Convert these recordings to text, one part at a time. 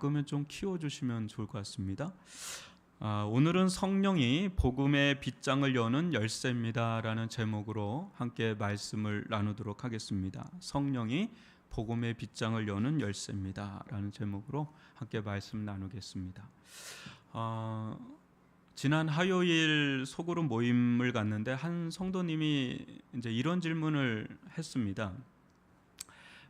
작으면 좀 키워주시면 좋을 것 같습니다. 오늘은 성령이 복음의 빗장을 여는 열쇠입니다라는 제목으로 함께 말씀을 나누도록 하겠습니다. 성령이 복음의 빗장을 여는 열쇠입니다라는 제목으로 함께 말씀 나누겠습니다. 지난 화요일 소그룹 모임을 갔는데 한 성도님이 이제 이런 질문을 했습니다.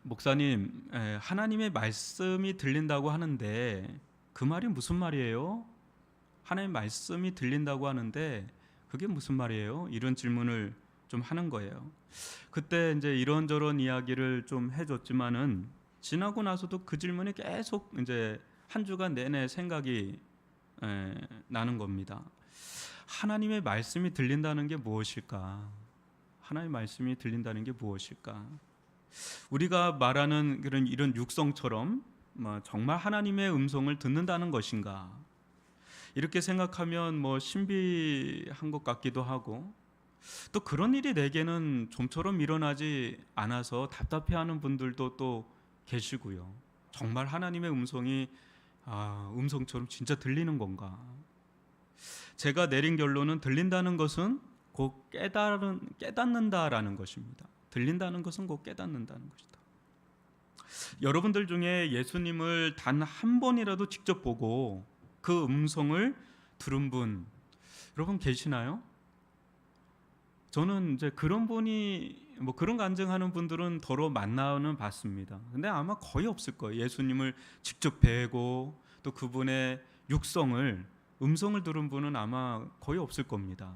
목사님, 하나님의 말씀이 들린다고 하는데 그 말이 무슨 말이에요? 하나님의 말씀이 들린다고 하는데 그게 무슨 말이에요? 이런 질문을 좀 하는 거예요. 그때 이제 이런저런 이야기를 좀 해줬지만은 지나고 나서도 그 질문이 계속 이제 한 주간 내내 생각이 나는 겁니다. 하나님의 말씀이 들린다는 게 무엇일까? 하나님의 말씀이 들린다는 게 무엇일까? 우리가 말하는 이런 육성처럼 정말 하나님의 음성을 듣는다는 것인가? 이렇게 생각하면 신비한 것 같기도 하고, 또 그런 일이 내게는 좀처럼 일어나지 않아서 답답해하는 분들도 또 계시고요. 정말 하나님의 음성이 음성처럼 진짜 들리는 건가? 제가 내린 결론은 들린다는 것은 곧 깨닫는다라는 것입니다. 들린다는 것은 곧 깨닫는다는 것이다. 여러분들 중에 예수님을 단 한 번이라도 직접 보고 그 음성을 들은 분 여러분 계시나요? 저는 이제 그런 분이 그런 간증하는 분들은 더러 만나는 봤습니다. 근데 아마 거의 없을 거예요. 예수님을 직접 뵈고 또 그분의 음성을 들은 분은 아마 거의 없을 겁니다.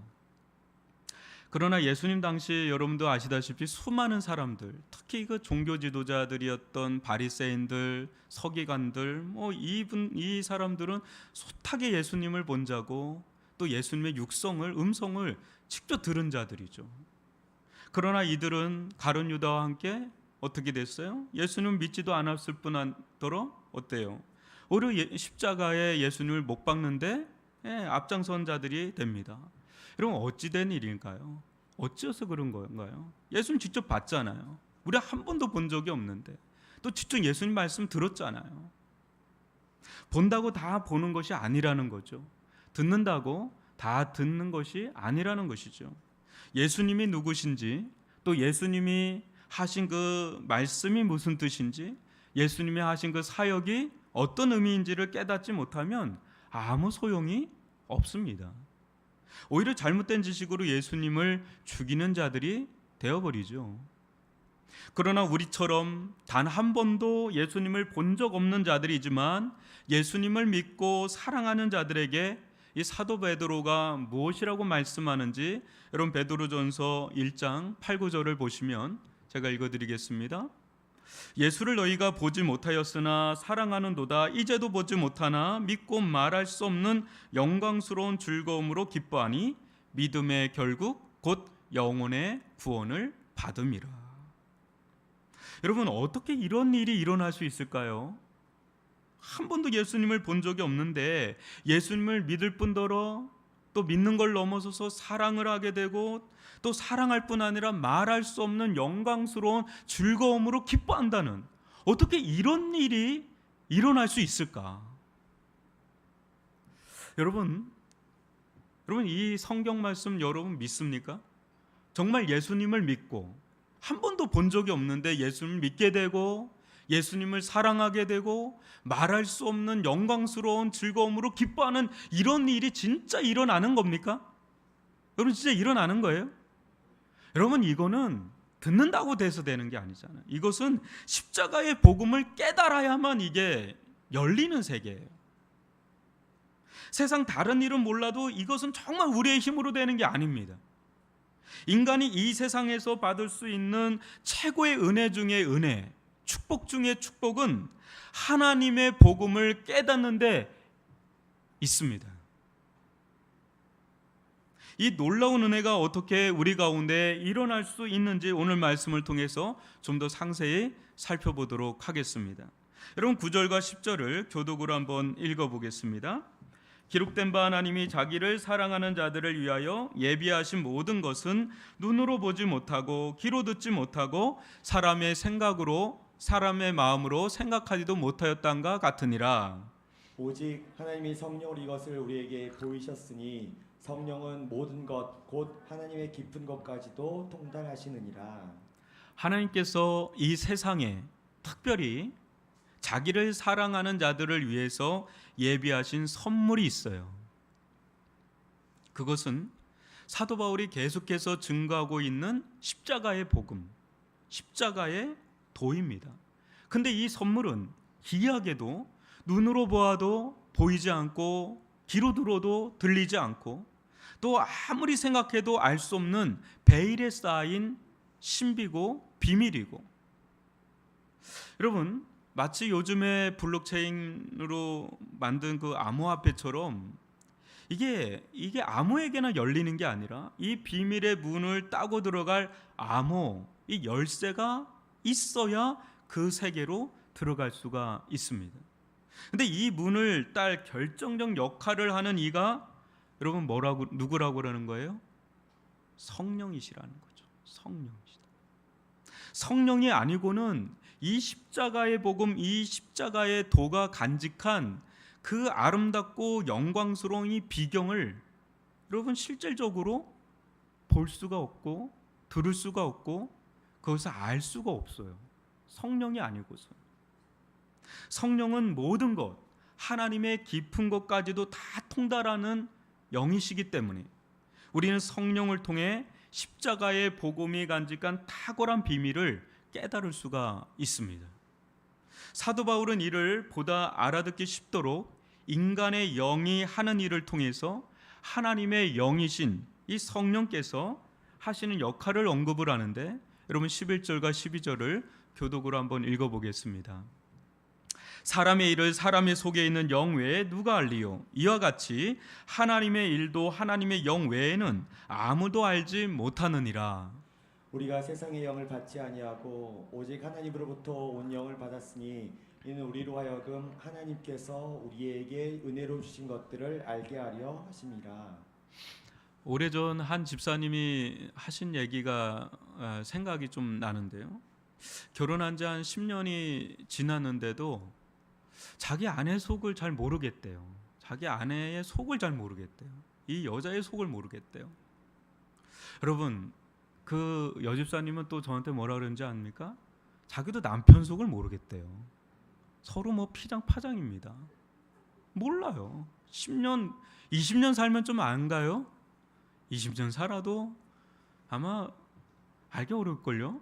그러나 예수님 당시 여러분도 아시다시피 수많은 사람들, 특히 그 종교 지도자들이었던 바리새인들, 서기관들, 이 사람들은 숱하게 예수님을 본 자고 또 예수님의 음성을 직접 들은 자들이죠. 그러나 이들은 가룟 유다와 함께 어떻게 됐어요? 예수님 믿지도 않았을 뿐더러 어때요? 오히려 십자가에 예수님을 못 박는데 앞장선 자들이 됩니다. 여러분 어찌 된 일일까요? 어찌어서 그런 건가요? 예수님 직접 봤잖아요. 우리 한 번도 본 적이 없는데 또 직접 예수님 말씀 들었잖아요. 본다고 다 보는 것이 아니라는 거죠. 듣는다고 다 듣는 것이 아니라는 것이죠. 예수님이 누구신지, 또 예수님이 하신 그 말씀이 무슨 뜻인지, 예수님이 하신 그 사역이 어떤 의미인지를 깨닫지 못하면 아무 소용이 없습니다. 오히려 잘못된 지식으로 예수님을 죽이는 자들이 되어버리죠. 그러나 우리처럼 단 한 번도 예수님을 본 적 없는 자들이지만 예수님을 믿고 사랑하는 자들에게 이 사도 베드로가 무엇이라고 말씀하는지 여러분 베드로전서 1장 8, 9절을 보시면 제가 읽어드리겠습니다. 예수를 너희가 보지 못하였으나 사랑하는도다. 이제도 보지 못하나 믿고 말할 수 없는 영광스러운 즐거움으로 기뻐하니 믿음의 결국 곧 영혼의 구원을 받음이라. 여러분 어떻게 이런 일이 일어날 수 있을까요? 한 번도 예수님을 본 적이 없는데 예수님을 믿을 뿐더러 또 믿는 걸 넘어서서 사랑을 하게 되고 또 사랑할 뿐 아니라 말할 수 없는 영광스러운 즐거움으로 기뻐한다는, 어떻게 이런 일이 일어날 수 있을까? 여러분 이 성경 말씀 여러분 믿습니까? 정말 예수님을 믿고 한 번도 본 적이 없는데 예수님을 믿게 되고 예수님을 사랑하게 되고 말할 수 없는 영광스러운 즐거움으로 기뻐하는 이런 일이 진짜 일어나는 겁니까? 여러분 진짜 일어나는 거예요? 여러분 이거는 듣는다고 돼서 되는 게 아니잖아요. 이것은 십자가의 복음을 깨달아야만 이게 열리는 세계예요. 세상 다른 일은 몰라도 이것은 정말 우리의 힘으로 되는 게 아닙니다. 인간이 이 세상에서 받을 수 있는 최고의 은혜 중의 은혜, 축복 중의 축복은 하나님의 복음을 깨닫는 데 있습니다. 이 놀라운 은혜가 어떻게 우리 가운데 일어날 수 있는지 오늘 말씀을 통해서 좀 더 상세히 살펴보도록 하겠습니다. 여러분 9절과 10절을 교독으로 한번 읽어보겠습니다. 기록된 바 하나님이 자기를 사랑하는 자들을 위하여 예비하신 모든 것은 눈으로 보지 못하고 귀로 듣지 못하고 사람의 생각으로 사람의 마음으로 생각하지도 못하였단가 같으니라. 오직 하나님이 성령으로 이것을 우리에게 보이셨으니 성령은 모든 것 곧 하나님의 깊은 것까지도 통달하시느니라. 하나님께서 이 세상에 특별히 자기를 사랑하는 자들을 위해서 예비하신 선물이 있어요. 그것은 사도 바울이 계속해서 증거하고 있는 십자가의 복음, 십자가의 도입니다. 근데 이 선물은 기이하게도 눈으로 보아도 보이지 않고 귀로 들어도 들리지 않고 또 아무리 생각해도 알 수 없는 베일에 쌓인 신비고 비밀이고, 여러분 마치 요즘에 블록체인으로 만든 그 암호화폐처럼 이게 아무에게나 열리는 게 아니라 이 비밀의 문을 따고 들어갈 암호, 이 열쇠가 있어야 그 세계로 들어갈 수가 있습니다. 근데 이 문을 딸 결정적 역할을 하는 이가 여러분 누구라고 그러는 거예요? 성령이시라는 거죠. 성령이시다. 성령이 아니고는 이 십자가의 복음, 이 십자가의 도가 간직한 그 아름답고 영광스러운 이 비경을 여러분 실질적으로 볼 수가 없고 들을 수가 없고 그것을 알 수가 없어요. 성령이 아니고서. 성령은 모든 것, 하나님의 깊은 것까지도 다 통달하는 영이시기 때문에 우리는 성령을 통해 십자가의 복음이 간직한 탁월한 비밀을 깨달을 수가 있습니다. 사도 바울은 이를 보다 알아듣기 쉽도록 인간의 영이 하는 일을 통해서 하나님의 영이신 이 성령께서 하시는 역할을 언급을 하는데, 여러분 11절과 12절을 교독으로 한번 읽어보겠습니다. 사람의 일을 사람의 속에 있는 영 외에 누가 알리요? 이와 같이 하나님의 일도 하나님의 영 외에는 아무도 알지 못하느니라. 우리가 세상의 영을 받지 아니하고 오직 하나님으로부터 온 영을 받았으니 이는 우리로 하여금 하나님께서 우리에게 은혜로 주신 것들을 알게 하려 하심이라. 오래전 한 집사님이 하신 얘기가 생각이 좀 나는데요. 결혼한 지 한 10년이 지났는데도 자기 아내 속을 잘 모르겠대요. 자기 아내의 속을 잘 모르겠대요. 이 여자의 속을 모르겠대요. 여러분, 그 여집사님은 또 저한테 뭐라 그러는지 압니까? 자기도 남편 속을 모르겠대요. 서로 뭐 피장파장입니다. 몰라요. 10년, 20년 살면 좀 안가요? 20년 살아도 아마 알기 어려울걸요?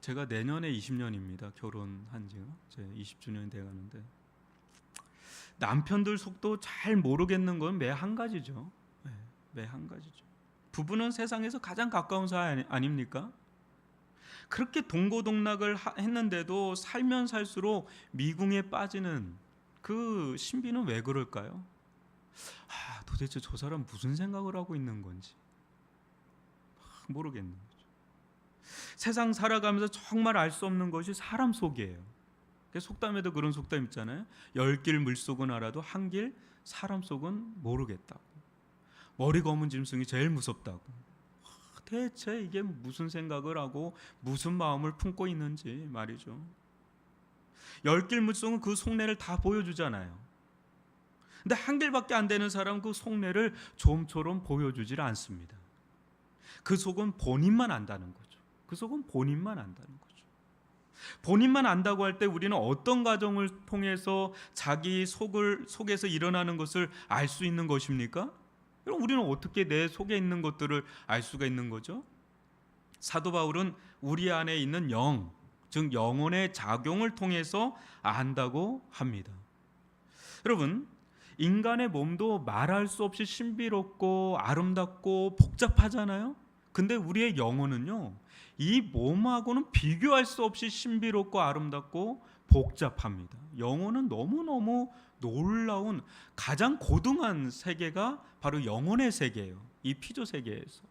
제가 내년에 20년입니다. 결혼한 지가. 제 20주년이 돼가는데 남편들 속도 잘 모르겠는 건 매 한 가지죠. 매 한 가지죠. 부부는 세상에서 가장 가까운 사이 아닙니까? 그렇게 동고동락을 했는데도 살면 살수록 미궁에 빠지는 그 신비는 왜 그럴까요? 도대체 저 사람 무슨 생각을 하고 있는 건지 모르겠는 거죠. 세상 살아가면서 정말 알 수 없는 것이 사람 속이에요. 속담에도 그런 속담 있잖아요. 10길 물속은 알아도 한 길 사람 속은 모르겠다고. 머리 검은 짐승이 제일 무섭다고. 대체 이게 무슨 생각을 하고 무슨 마음을 품고 있는지 말이죠. 10길 물속은 그 속내를 다 보여주잖아요. 근데 한 길밖에 안 되는 사람은 그 속내를 좀처럼 보여주질 않습니다. 그 속은 본인만 안다는 거죠. 그 속은 본인만 안다는 거죠. 본인만 안다고 할 때 우리는 어떤 과정을 통해서 자기 속에서 일어나는 것을 알 수 있는 것입니까? 그럼 우리는 어떻게 내 속에 있는 것들을 알 수가 있는 거죠? 사도 바울은 우리 안에 있는 영, 즉 영혼의 작용을 통해서 안다고 합니다. 여러분, 인간의 몸도 말할 수 없이 신비롭고 아름답고 복잡하잖아요. 근데 우리의 영혼은요, 이 몸하고는 비교할 수 없이 신비롭고 아름답고 복잡합니다. 영혼은 너무너무 놀라운 가장 고등한 세계가 바로 영혼의 세계예요. 이 피조 세계에서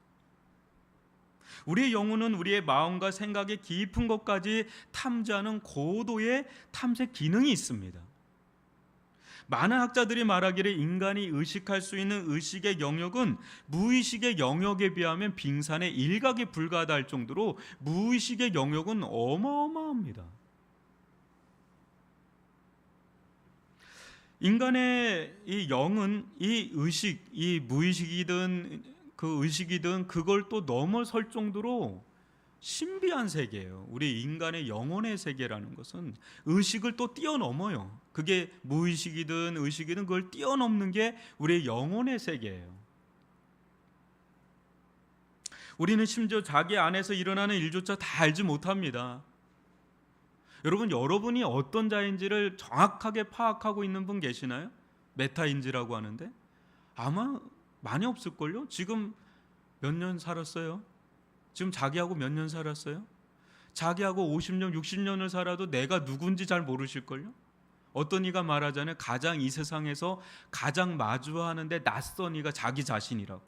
우리의 영혼은 우리의 마음과 생각의 깊은 것까지 탐지하는 고도의 탐색 기능이 있습니다. 많은 학자들이 말하기를 인간이 의식할 수 있는 의식의 영역은 무의식의 영역에 비하면 빙산의 일각에 불과하다 정도로 무의식의 영역은 어마어마합니다. 인간의 이 영은 이 의식, 이 무의식이든 그 의식이든 그걸 또 넘어설 정도로 신비한 세계예요. 우리 인간의 영혼의 세계라는 것은 의식을 또 뛰어넘어요. 그게 무의식이든 의식이든 그걸 뛰어넘는 게 우리의 영혼의 세계예요. 우리는 심지어 자기 안에서 일어나는 일조차 다 알지 못합니다. 여러분, 여러분이 어떤 자인지를 정확하게 파악하고 있는 분 계시나요? 메타인지라고 하는데 아마 많이 없을걸요? 지금 몇 년 살았어요? 지금 자기하고 몇 년 살았어요? 자기하고 50년, 60년을 살아도 내가 누군지 잘 모르실걸요? 어떤 이가 말하잖아요. 가장 이 세상에서 가장 마주하는데 낯선 이가 자기 자신이라고.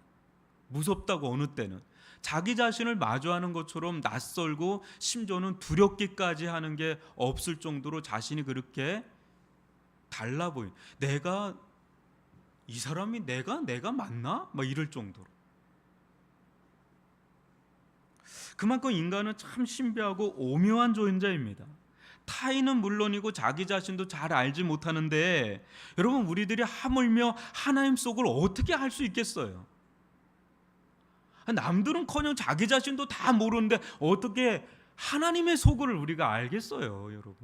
무섭다고 어느 때는. 자기 자신을 마주하는 것처럼 낯설고 심지어는 두렵기까지 하는 게 없을 정도로 자신이 그렇게 달라 보인. 내가 이 사람이 내가 맞나? 막 이럴 정도로. 그만큼 인간은 참 신비하고 오묘한 존재입니다. 타인은 물론이고 자기 자신도 잘 알지 못하는데 여러분, 우리들이 하물며 하나님 속을 어떻게 알 수 있겠어요? 남들은커녕 자기 자신도 다 모르는데 어떻게 하나님의 속을 우리가 알겠어요, 여러분?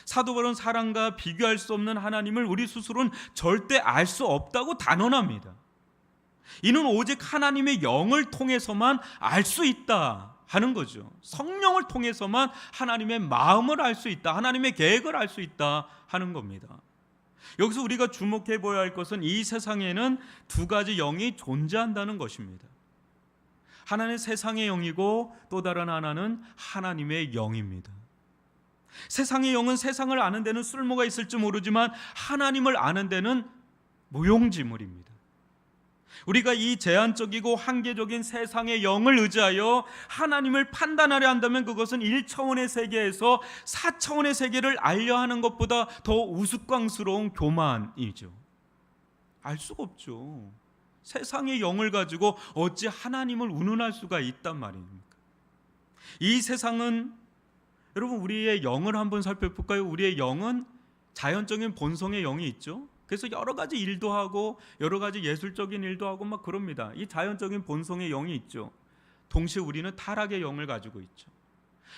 사도 바울은 사랑과 비교할 수 없는 하나님을 우리 스스로는 절대 알 수 없다고 단언합니다. 이는 오직 하나님의 영을 통해서만 알 수 있다 하는 거죠. 성령을 통해서만 하나님의 마음을 알 수 있다, 하나님의 계획을 알 수 있다 하는 겁니다. 여기서 우리가 주목해 보아야 할 것은 이 세상에는 두 가지 영이 존재한다는 것입니다. 하나는 세상의 영이고 또 다른 하나는 하나님의 영입니다. 세상의 영은 세상을 아는 데는 쓸모가 있을지 모르지만 하나님을 아는 데는 무용지물입니다. 우리가 이 제한적이고 한계적인 세상의 영을 의지하여 하나님을 판단하려 한다면 그것은 1차원의 세계에서 4차원의 세계를 알려 하는 것보다 더 우스꽝스러운 교만이죠. 알 수가 없죠. 세상의 영을 가지고 어찌 하나님을 운운할 수가 있단 말입니까? 이 세상은, 여러분, 우리의 영을 한번 살펴볼까요? 우리의 영은 자연적인 본성의 영이 있죠. 그래서 여러 가지 일도 하고 여러 가지 예술적인 일도 하고 막 그럽니다. 이 자연적인 본성의 영이 있죠. 동시에 우리는 타락의 영을 가지고 있죠.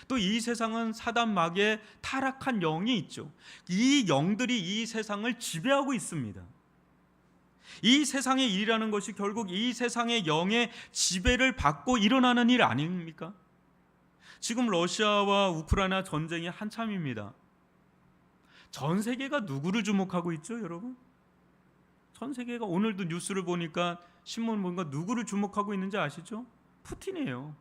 또 이 세상은 사단 마귀의 타락한 영이 있죠. 이 영들이 이 세상을 지배하고 있습니다. 이 세상의 일이라는 것이 결국 이 세상의 영의 지배를 받고 일어나는 일 아닙니까? 지금 러시아와 우크라이나 전쟁이 한참입니다. 전 세계가 누구를 주목하고 있죠, 여러분? 전 세계가 오늘도 뉴스를 보니까, 신문 보니까 누구를 주목하고 있는지 아시죠? 푸틴이에요.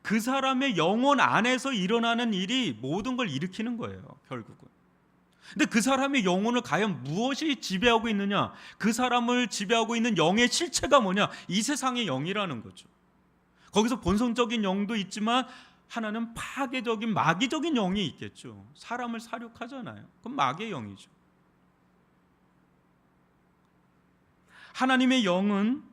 그 사람의 영혼 안에서 일어나는 일이 모든 걸 일으키는 거예요, 결국은. 근데 그 사람의 영혼을 과연 무엇이 지배하고 있느냐? 그 사람을 지배하고 있는 영의 실체가 뭐냐? 이 세상의 영이라는 거죠. 거기서 본성적인 영도 있지만 하나는 파괴적인 마귀적인 영이 있겠죠. 사람을 사륙하잖아요. 그건 마귀의 영이죠. 하나님의 영은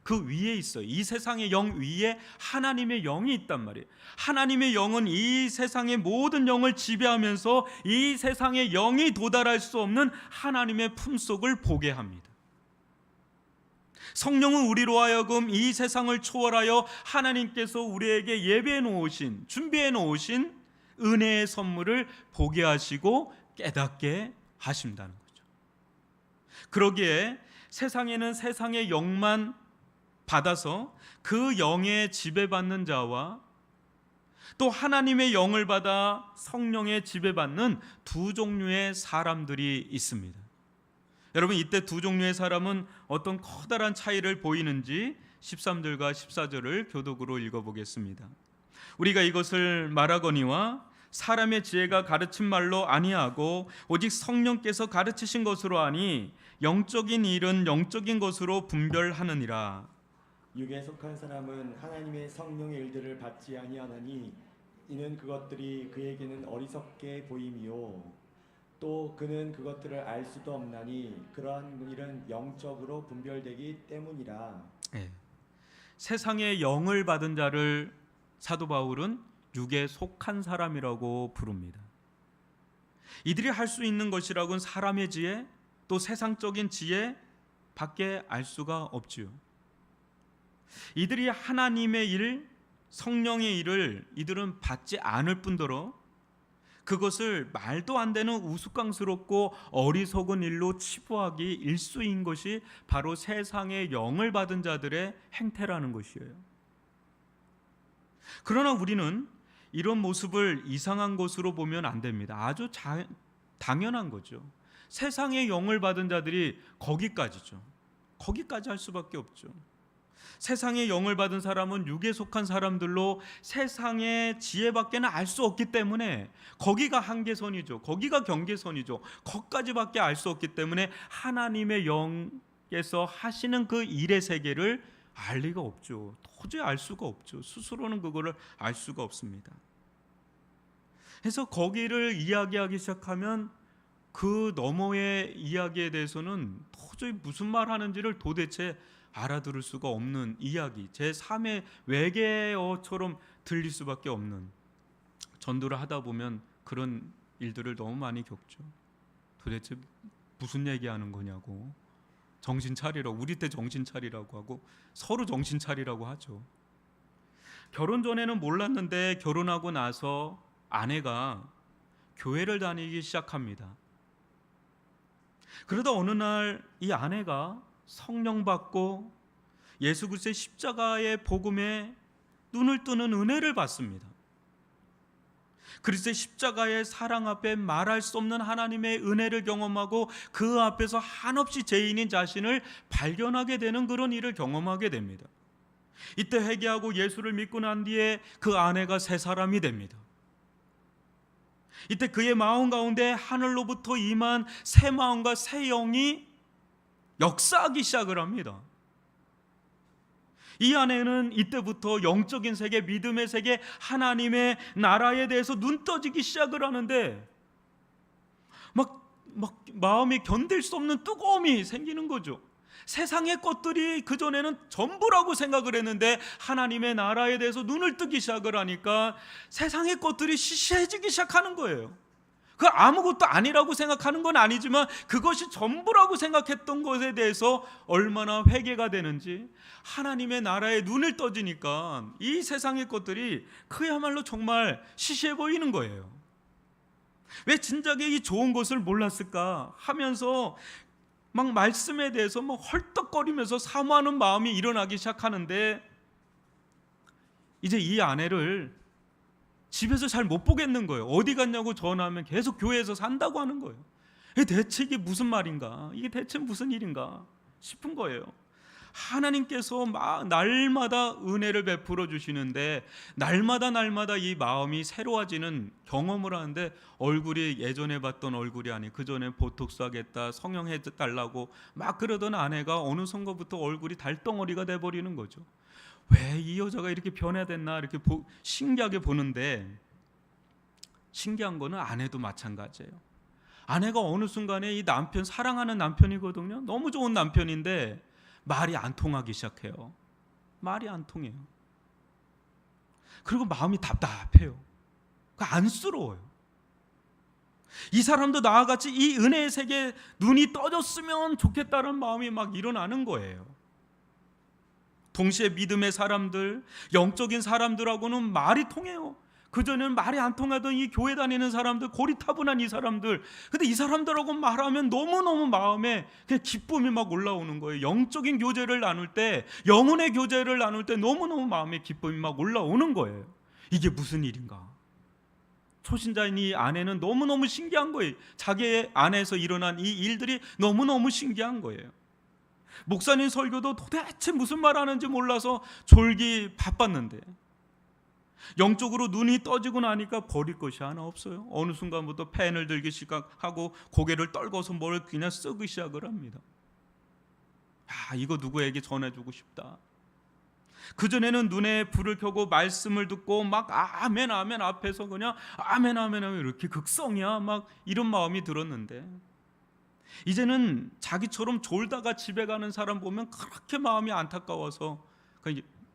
그 위에 있어요. 이 세상의 영 위에 하나님의 영이 있단 말이에요. 하나님의 영은 이 세상의 모든 영을 지배하면서 이 세상의 영이 도달할 수 없는 하나님의 품속을 보게 합니다. 성령은 우리로 하여금 이 세상을 초월하여 하나님께서 우리에게 예배해 놓으신, 준비해 놓으신 은혜의 선물을 보게 하시고 깨닫게 하신다는 거죠. 그러기에 세상에는 세상의 영만 받아서 그 영에 지배받는 자와 또 하나님의 영을 받아 성령에 지배받는 두 종류의 사람들이 있습니다. 여러분, 이때 두 종류의 사람은 어떤 커다란 차이를 보이는지 13절과 14절을 교독으로 읽어보겠습니다. 우리가 이것을 말하거니와 사람의 지혜가 가르친 말로 아니하고 오직 성령께서 가르치신 것으로 하니 영적인 일은 영적인 것으로 분별하느니라. 육에 속한 사람은 하나님의 성령의 일들을 받지 아니하나니 이는 그것들이 그에게는 어리석게 보임이요 또 그는 그것들을 알 수도 없나니 그러한 일은 영적으로 분별되기 때문이라. 예. 세상의 영을 받은 자를 사도 바울은 육에 속한 사람이라고 부릅니다. 이들이 할 수 있는 것이라고는 사람의 지혜 또 세상적인 지혜 밖에 알 수가 없지요. 이들이 하나님의 일, 성령의 일을 이들은 받지 않을 뿐더러 그것을 말도 안 되는 우스꽝스럽고 어리석은 일로 치부하기 일수인 것이 바로 세상의 영을 받은 자들의 행태라는 것이에요. 그러나 우리는 이런 모습을 이상한 것으로 보면 안 됩니다. 아주 당연한 거죠. 세상의 영을 받은 자들이 거기까지죠. 거기까지 할 수밖에 없죠. 세상의 영을 받은 사람은 육에 속한 사람들로 세상의 지혜밖에는 알 수 없기 때문에 거기가 한계선이죠. 거기가 경계선이죠. 거기까지밖에 알 수 없기 때문에 하나님의 영께서 하시는 그 일의 세계를 알 리가 없죠. 도저히 알 수가 없죠. 스스로는 그거를 알 수가 없습니다. 그래서 거기를 이야기하기 시작하면 그 너머의 이야기에 대해서는 도저히 무슨 말 하는지를 도대체 알아들을 수가 없는 이야기, 제3의 외계어처럼 들릴 수밖에 없는, 전도를 하다 보면 그런 일들을 너무 많이 겪죠. 도대체 무슨 얘기하는 거냐고, 정신 차리라고, 우리 때 정신 차리라고 하고 서로 정신 차리라고 하죠. 결혼 전에는 몰랐는데 결혼하고 나서 아내가 교회를 다니기 시작합니다. 그러다 어느 날 이 아내가 성령 받고 예수 그리스도의 십자가의 복음에 눈을 뜨는 은혜를 받습니다. 그리스도의 십자가의 사랑 앞에 말할 수 없는 하나님의 은혜를 경험하고 그 앞에서 한없이 죄인인 자신을 발견하게 되는 그런 일을 경험하게 됩니다. 이때 회개하고 예수를 믿고 난 뒤에 그 아내가 새 사람이 됩니다. 이때 그의 마음 가운데 하늘로부터 임한 새 마음과 새 영이 역사하기 시작을 합니다. 이 아내는 이때부터 영적인 세계, 믿음의 세계, 하나님의 나라에 대해서 눈 떠지기 시작을 하는데 막 마음이 견딜 수 없는 뜨거움이 생기는 거죠. 세상의 것들이 그전에는 전부라고 생각을 했는데 하나님의 나라에 대해서 눈을 뜨기 시작을 하니까 세상의 것들이 시시해지기 시작하는 거예요. 그 아무것도 아니라고 생각하는 건 아니지만 그것이 전부라고 생각했던 것에 대해서 얼마나 회개가 되는지, 하나님의 나라에 눈을 떠지니까 이 세상의 것들이 그야말로 정말 시시해 보이는 거예요. 왜 진작에 이 좋은 것을 몰랐을까 하면서 막 말씀에 대해서 막 헐떡거리면서 사모하는 마음이 일어나기 시작하는데, 이제 이 아내를 집에서 잘 못 보겠는 거예요. 어디 갔냐고 전화하면 계속 교회에서 산다고 하는 거예요. 대체 이게 무슨 말인가? 이게 대체 무슨 일인가 싶은 거예요. 하나님께서 막 날마다 은혜를 베풀어 주시는데 날마다 이 마음이 새로워지는 경험을 하는데 얼굴이 예전에 봤던 얼굴이 아니, 그전에 보톡스 하겠다, 성형해 달라고 막 그러던 아내가 어느 순간부터 얼굴이 달덩어리가 돼버리는 거죠. 왜 이 여자가 이렇게 변화됐나 이렇게 신기하게 보는데, 신기한 거는 아내도 마찬가지예요. 아내가 어느 순간에 이 남편, 사랑하는 남편이거든요. 너무 좋은 남편인데 말이 안 통하기 시작해요. 말이 안 통해요. 그리고 마음이 답답해요. 안쓰러워요. 이 사람도 나와 같이 이 은혜의 세계에 눈이 떠졌으면 좋겠다는 마음이 막 일어나는 거예요. 동시에 믿음의 사람들, 영적인 사람들하고는 말이 통해요. 그전에는 말이 안 통하던 이 교회 다니는 사람들, 고리타분한 이 사람들, 근데 이 사람들하고 말하면 너무너무 마음에 그냥 기쁨이 막 올라오는 거예요. 영적인 교제를 나눌 때, 영혼의 교제를 나눌 때 너무너무 마음에 기쁨이 막 올라오는 거예요. 이게 무슨 일인가? 초신자인 이 아내는 너무너무 신기한 거예요. 자기의 안에서 일어난 이 일들이 너무너무 신기한 거예요. 목사님 설교도 도대체 무슨 말 하는지 몰라서 졸기 바빴는데 영적으로 눈이 떠지고 나니까 버릴 것이 하나 없어요. 어느 순간부터 펜을 들기 시작하고 고개를 떨궈서 뭘 그냥 쓰기 시작을 합니다. 이거 누구에게 전해주고 싶다. 그전에는 눈에 불을 켜고 말씀을 듣고 막 아멘 아멘 앞에서 그냥 아멘 아멘 하면 이렇게 극성이야 막 이런 마음이 들었는데, 이제는 자기처럼 졸다가 집에 가는 사람 보면 그렇게 마음이 안타까워서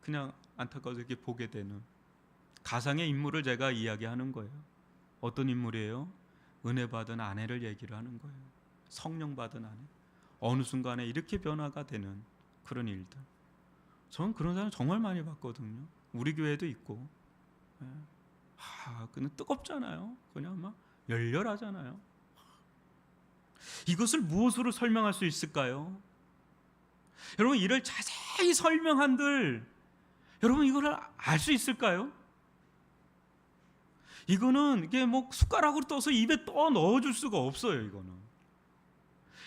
그냥 안타까워서 이렇게 보게 되는 가상의 인물을 제가 이야기하는 거예요. 어떤 인물이에요? 은혜 받은 아내를 얘기를 하는 거예요. 성령 받은 아내. 어느 순간에 이렇게 변화가 되는 그런 일들. 저는 그런 사람 정말 많이 봤거든요. 우리 교회도 있고. 그냥 뜨겁잖아요. 그냥 막 열렬하잖아요. 이것을 무엇으로 설명할 수 있을까요? 여러분, 이를 자세히 설명한들 여러분 이거를 알 수 있을까요? 이거는 이게 뭐 숟가락으로 떠서 입에 떠 넣어줄 수가 없어요.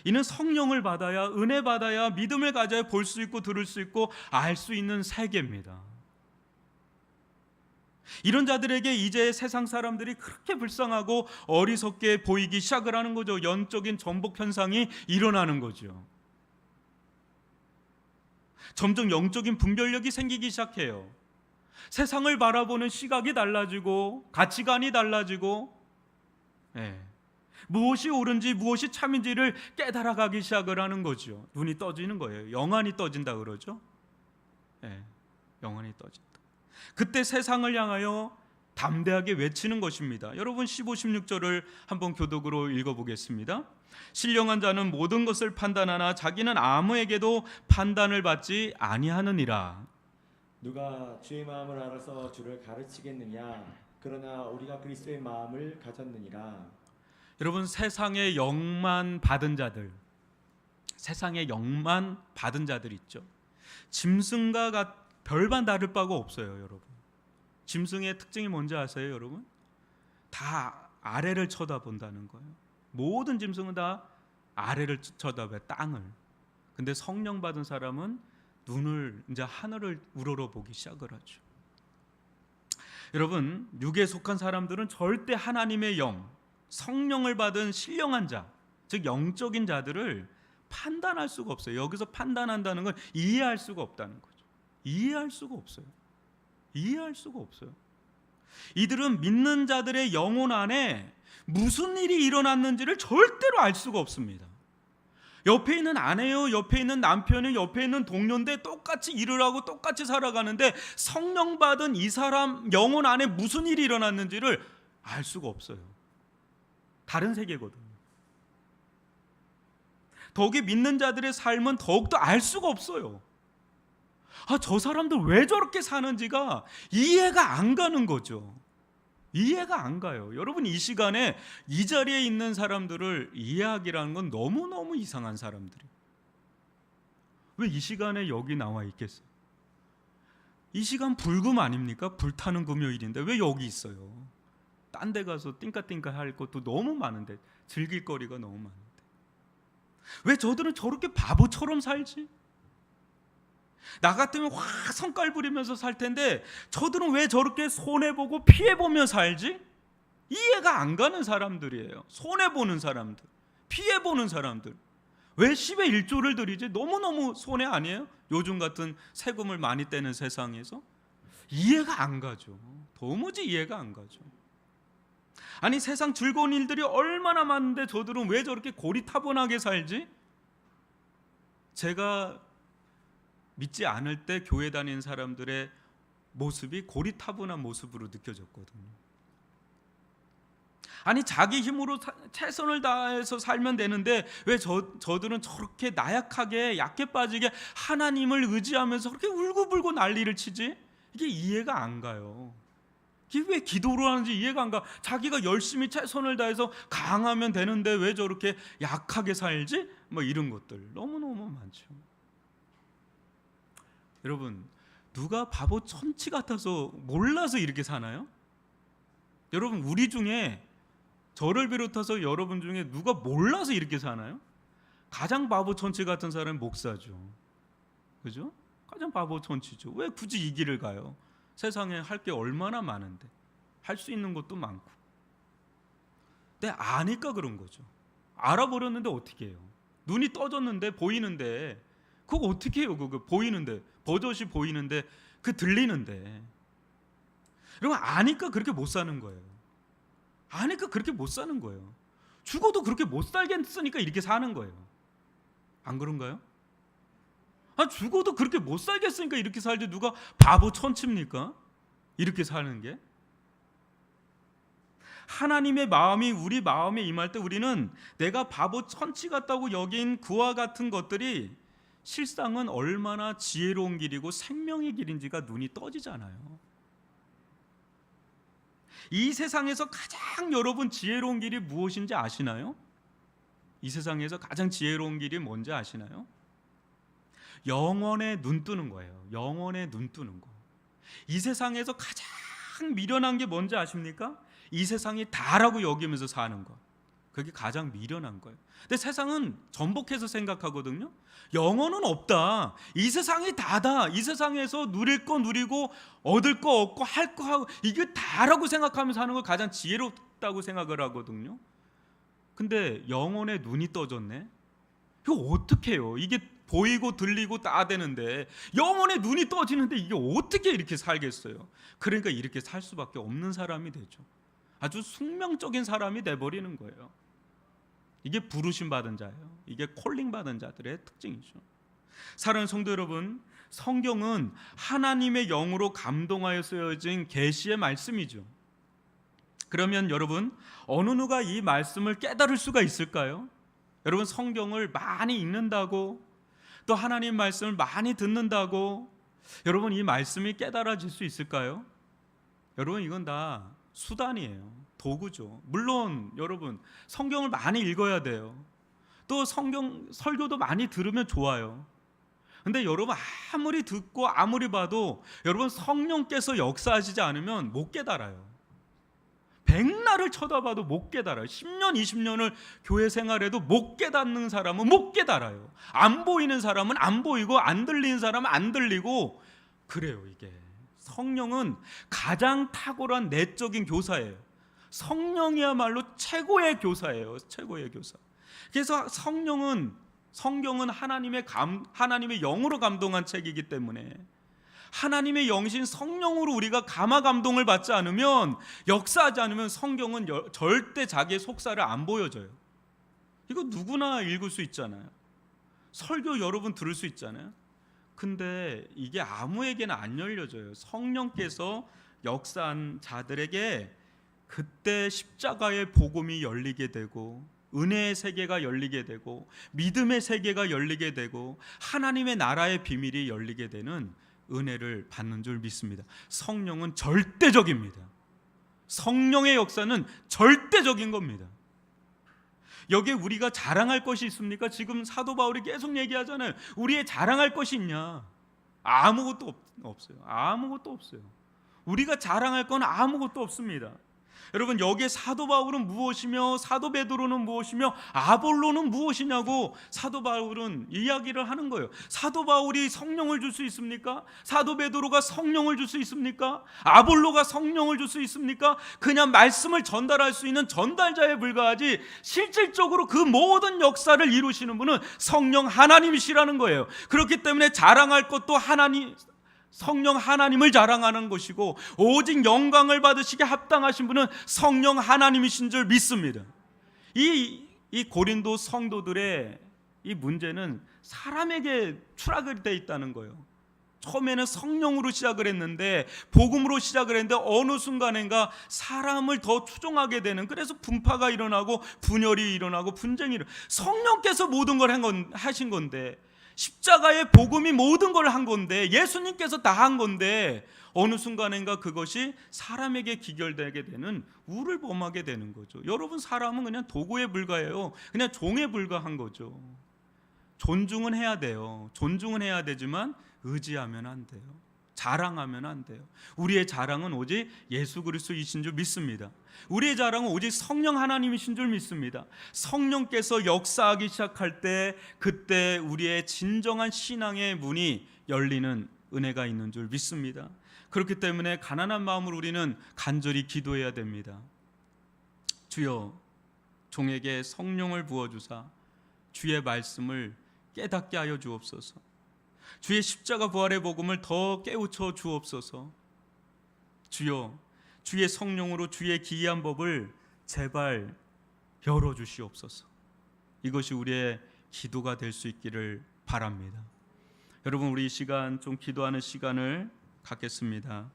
이는 성령을 받아야, 은혜 받아야, 믿음을 가져야 볼 수 있고 들을 수 있고 알 수 있는 세계입니다. 이런 자들에게 이제 세상 사람들이 그렇게 불쌍하고 어리석게 보이기 시작을 하는 거죠. 영적인 전복 현상이 일어나는 거죠. 점점 영적인 분별력이 생기기 시작해요. 세상을 바라보는 시각이 달라지고 가치관이 달라지고, 무엇이 옳은지 무엇이 참인지를 깨달아가기 시작을 하는 거죠. 눈이 떠지는 거예요. 영안이 떠진다 그러죠. 영안이 떠진다. 그때 세상을 향하여 담대하게 외치는 것입니다. 여러분 15, 16절을 한번 교독으로 읽어보겠습니다. 신령한 자는 모든 것을 판단하나 자기는 아무에게도 판단을 받지 아니하느니라. 누가 주의 마음을 알아서 주를 가르치겠느냐? 그러나 우리가 그리스도의 마음을 가졌느니라. 여러분, 세상의 영만 받은 자들, 세상의 영만 받은 자들 있죠. 짐승과 별반 다를 바가 없어요. 여러분, 짐승의 특징이 뭔지 아세요? 여러분, 다 아래를 쳐다본다는 거예요. 모든 짐승은 다 아래를 쳐다봐요, 땅을. 근데 성령 받은 사람은 눈을 이제 하늘을 우러러보기 시작을 하죠. 여러분, 육에 속한 사람들은 절대 하나님의 영, 성령을 받은 신령한 자, 즉 영적인 자들을 판단할 수가 없어요. 여기서 판단한다는 건 이해할 수가 없다는 거죠. 이해할 수가 없어요. 이해할 수가 없어요. 이들은 믿는 자들의 영혼 안에 무슨 일이 일어났는지를 절대로 알 수가 없습니다. 옆에 있는 아내요, 옆에 있는 남편이, 옆에 있는 동료인데 똑같이 일을 하고 똑같이 살아가는데 성령 받은 이 사람 영혼 안에 무슨 일이 일어났는지를 알 수가 없어요. 다른 세계거든요. 더욱이 믿는 자들의 삶은 더욱더 알 수가 없어요. 저 사람들 왜 저렇게 사는지가 이해가 안 가는 거죠. 이해가 안 가요. 여러분, 이 시간에 이 자리에 있는 사람들을 이해하기라는 건 너무너무 이상한 사람들이에요. 왜 이 시간에 여기 나와 있겠어요? 이 시간 불금 아닙니까? 불타는 금요일인데 왜 여기 있어요? 딴 데 가서 띵까띵까 할 것도 너무 많은데, 즐길 거리가 너무 많은데 왜 저들은 저렇게 바보처럼 살지? 나 같으면 확 성깔 부리면서 살 텐데 저들은 왜 저렇게 손해보고 피해보며 살지? 이해가 안 가는 사람들이에요. 손해보는 사람들, 피해보는 사람들. 왜 10의 1조를 드리지? 너무너무 손해 아니에요? 요즘 같은 세금을 많이 떼는 세상에서 이해가 안 가죠. 도무지 이해가 안 가죠. 아니, 세상 즐거운 일들이 얼마나 많은데 저들은 왜 저렇게 고리타분하게 살지? 제가 믿지 않을 때 교회 다니는 사람들의 모습이 고리타분한 모습으로 느껴졌거든요. 아니, 자기 힘으로 최선을 다해서 살면 되는데 왜 저들은 저렇게 나약하게 약해 빠지게 하나님을 의지하면서 그렇게 울고불고 난리를 치지? 이게 이해가 안 가요. 이게 왜 기도를 하는지 이해가 안 가. 자기가 열심히 최선을 다해서 강하면 되는데 왜 저렇게 약하게 살지? 뭐 이런 것들 너무너무 많죠. 여러분, 누가 바보 천치 같아서 몰라서 이렇게 사나요? 여러분, 우리 중에 저를 비롯해서 여러분 중에 누가 몰라서 이렇게 사나요? 가장 바보 천치 같은 사람은 목사죠. 그죠? 가장 바보 천치죠. 왜 굳이 이 길을 가요? 세상에 할 게 얼마나 많은데, 할 수 있는 것도 많고. 근데 아니까 그런 거죠. 알아버렸는데 어떻게 해요? 눈이 떠졌는데 보이는데 그거 어떻게 해요? 그거 보이는데, 버젓이 보이는데 그 들리는데. 여러분 아니까 그렇게 못 사는 거예요. 아니까 그렇게 못 사는 거예요. 죽어도 그렇게 못 살겠으니까 이렇게 사는 거예요. 안 그런가요? 죽어도 그렇게 못 살겠으니까 이렇게 살지 누가 바보 천치입니까? 이렇게 사는 게. 하나님의 마음이 우리 마음에 임할 때 우리는 내가 바보 천치 같다고 여긴 그와 같은 것들이 실상은 얼마나 지혜로운 길이고 생명의 길인지가 눈이 떠지잖아요. 이 세상에서 가장 여러분 지혜로운 길이 무엇인지 아시나요? 이 세상에서 가장 지혜로운 길이 뭔지 아시나요? 영혼에 눈 뜨는 거예요. 영혼에 눈 뜨는 거. 이 세상에서 가장 미련한 게 뭔지 아십니까? 이 세상이 다라고 여기면서 사는 것. 그게 가장 미련한 거예요. 근데 세상은 전복해서 생각하거든요. 영혼은 없다. 이 세상이 다다. 이 세상에서 누릴 거 누리고 얻을 거 얻고 할 거 하고 이게 다라고 생각하면서 하는 걸 가장 지혜롭다고 생각을 하거든요. 근데 영혼에 눈이 떠졌네. 이거 어떻게 해요? 이게 보이고 들리고 다 되는데 영혼에 눈이 떠지는데 이게 어떻게 이렇게 살겠어요? 그러니까 이렇게 살 수밖에 없는 사람이 되죠. 아주 숙명적인 사람이 돼버리는 거예요. 이게 부르심 받은 자예요. 이게 콜링 받은 자들의 특징이죠. 사랑하는 성도 여러분, 성경은 하나님의 영으로 감동하여 쓰여진 계시의 말씀이죠. 그러면 여러분 어느 누가 이 말씀을 깨달을 수가 있을까요? 여러분 성경을 많이 읽는다고 또 하나님 말씀을 많이 듣는다고 여러분 이 말씀이 깨달아질 수 있을까요? 여러분 이건 다 수단이에요. 도구죠. 물론 여러분 성경을 많이 읽어야 돼요. 또 성경 설교도 많이 들으면 좋아요. 근데 여러분 아무리 듣고 아무리 봐도 여러분 성령께서 역사하시지 않으면 못 깨달아요. 백날을 쳐다봐도 못 깨달아요. 10년 20년을 교회 생활해도 못 깨닫는 사람은 못 깨달아요. 안 보이는 사람은 안 보이고 안 들리는 사람은 안 들리고 그래요. 이게 성령은 가장 탁월한 내적인 교사예요. 성령이야말로 최고의 교사예요. 최고의 교사. 그래서 성경은 하나님의 영으로 감동한 책이기 때문에 하나님의 영신 성령으로 우리가 감화 감동을 받지 않으면 역사하지 않으면 성경은 절대 자기의 속사를 안 보여줘요. 이거 누구나 읽을 수 있잖아요. 설교 여러분 들을 수 있잖아요. 근데 이게 아무에게나 안 열려져요. 성령께서 역사한 자들에게 그때 십자가의 복음이 열리게 되고 은혜의 세계가 열리게 되고 믿음의 세계가 열리게 되고 하나님의 나라의 비밀이 열리게 되는 은혜를 받는 줄 믿습니다. 성령은 절대적입니다. 성령의 역사는 절대적인 겁니다. 여기에 우리가 자랑할 것이 있습니까? 지금 사도 바울이 계속 얘기하잖아요. 우리의 자랑할 것이 있냐? 아무것도 없어요. 아무것도 없어요. 우리가 자랑할 건 아무것도 없습니다. 여러분 여기에 사도 바울은 무엇이며 사도 베드로는 무엇이며 아볼로는 무엇이냐고 사도 바울은 이야기를 하는 거예요. 사도 바울이 성령을 줄 수 있습니까? 사도 베드로가 성령을 줄 수 있습니까? 아볼로가 성령을 줄 수 있습니까? 그냥 말씀을 전달할 수 있는 전달자에 불과하지 실질적으로 그 모든 역사를 이루시는 분은 성령 하나님이시라는 거예요. 그렇기 때문에 자랑할 것도 성령 하나님을 자랑하는 것이고 오직 영광을 받으시게 합당하신 분은 성령 하나님이신 줄 믿습니다. 이 고린도 성도들의 이 문제는 사람에게 추락이 되어 있다는 거예요. 처음에는 성령으로 시작을 했는데 복음으로 시작을 했는데 어느 순간인가 사람을 더 추종하게 되는 그래서 분파가 일어나고 분열이 일어나고 분쟁이 일어나고 성령께서 모든 걸 하신 건데 십자가의 복음이 모든 걸 한 건데 예수님께서 다 한 건데 어느 순간인가 그것이 사람에게 기결되게 되는 우를 범하게 되는 거죠. 여러분 사람은 그냥 도구에 불과해요. 그냥 종에 불과한 거죠. 존중은 해야 돼요. 존중은 해야 되지만 의지하면 안 돼요. 자랑하면 안 돼요. 우리의 자랑은 오직 예수 그리스도이신 줄 믿습니다. 우리의 자랑은 오직 성령 하나님이신 줄 믿습니다. 성령께서 역사하기 시작할 때 그때 우리의 진정한 신앙의 문이 열리는 은혜가 있는 줄 믿습니다. 그렇기 때문에 가난한 마음으로 우리는 간절히 기도해야 됩니다. 주여 종에게 성령을 부어주사 주의 말씀을 깨닫게 하여 주옵소서. 주의 십자가 부활의 복음을 더 깨우쳐 주옵소서. 주여, 주의 성령으로 주의 기이한 법을 제발 열어 주시옵소서. 이것이 우리의 기도가 될 수 있기를 바랍니다. 여러분, 우리 이 시간 좀 기도하는 시간을 갖겠습니다.